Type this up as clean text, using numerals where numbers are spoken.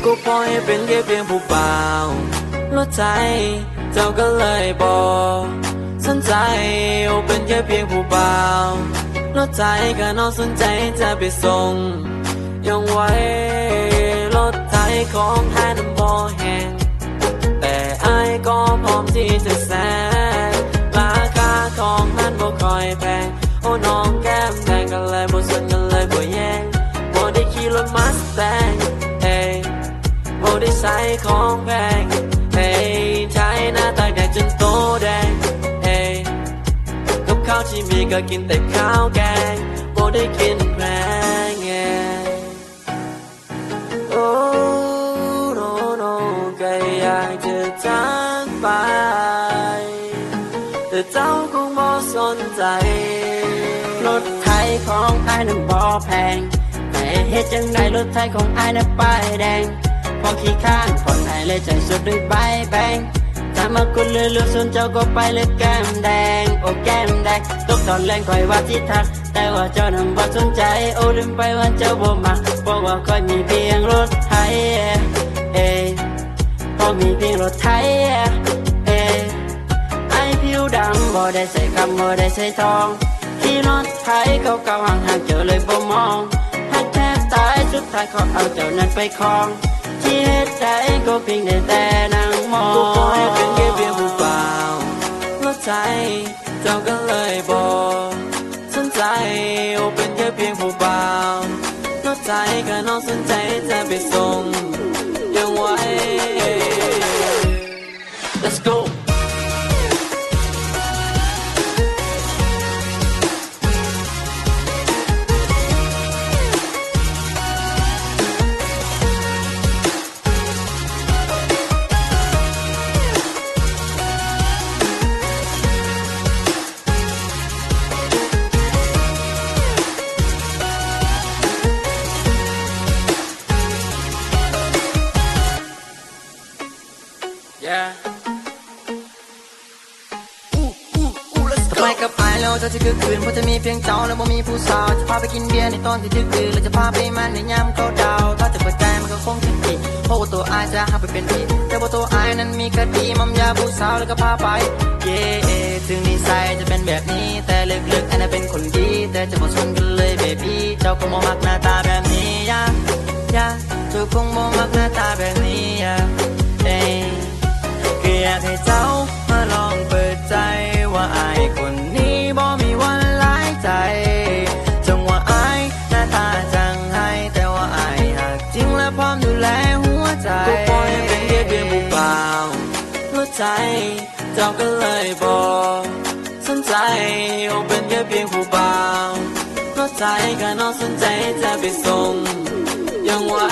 ก็ปล่อยให้เป็นแค่เพียงผู้เบาลดใจเจ้าก็เลยบอกสนใจโอเป็นแค่เพียงผู้เบาลดใจก็น้องสนใจจะไปส่งยังไว้รถไถของแท้น้ำบ่อแห้งแต่อายก็พร้อมที่จะแซงราคาของนั้นบ่ค่อยแพงโอ้น้องแก้มแดงกันเลยบ่สนกันเลยบ่แย่งบ่ได้ขี่รถมัสแตงเอ้ยบ่ได้ใส่ของแพงเอ้ยใช้หน้าตาแดงจนโตแดงเอ้ยกับข้าวที่มีก็กินแต่ข้าวแกงบ่ได้กินแพงเอ้โอ้โนโนก็อยากจะจากไปแต่เจ้าคงบ่สนใจรถไถของอ้ายนั้นบ่แพงแต่เฮ็ดจังไดรถไถของอ้ายนั้นป้ายแดงพอขี้ข้านผ่อนอ้ายเลยใจสุดด้วยใบแบงถ้ามาคุณเลือกส่วนเจ้าก็ไปเลยแก้มแดงโอ้แก้มแดงตกตอนแรงคอยว่าที่ทักแต่ว่าเจ้านั้นบ่สนใจโอ้ลืมไปว่าเจ้าบ่มาบอกว่าคอยมีเพียงรถไถพอมีเพียงรถไถไอ้ผิวดำบ่ได้ใส่คำบ่ได้ใส่ทองขี่รถไถเขาเก่าห่างๆเจอเลยบ่มองหักแทบตายสุดท้ายเขาเอาเจ้านั้นไปครองที่เหตุใดก็เพียงได้แต่นั่งมองก็ปล่อยเป็นแค่เพียงผู้เบารถไถเจ้าก็เลยบอกสนใจโอเป็นแค่เพียงผู้เบารถไถก็น้องสนใจจะไปส่งยังไว้ Let's goไปกับไอแล้วเธอจะคือคืนเพราะจะมีเพียงเจ้าแล้วบ่มีผู้สาวจะพาไปกินเบียร์ในตอนที่ดึกดื่นแล้วจะพาไปมันในยามเขาดาวถ้าจะเปิดใจมันก็คงจะผิดเพราะว่าตัวไอจะหาไปเป็นผิดแต่ว่าตัวไอนั้นมีคดีมัมยาผู้สาวแล้วก็พาไปเย่ถึงนิสัยจะเป็นแบบนี้แต่ลึกๆไอน่ะเป็นคนดีแต่จะบ่ชนกันเลยเบบี้เจ้าคงบ่มักหน้าตาแบบนี้ยาเจ้าคงบ่มักหน้าตาแบบนี้ก็อยากให้เจ้ามาลองเปิดใจว่าอายคนนี้บ่มีวันหลายใจจังว่าอายหน้าตาจังให้แต่ว่าอายหักจริงและพร้อมดูแลหัวใจก็ปล่อยให้เป็นแค่เพียงผู้เบารถไถเจ้าก็เลยบอกสนใจโอเป็นแค่เพียงผู้เบารถไถก็น้องสนใจจะไปส่งยังไว้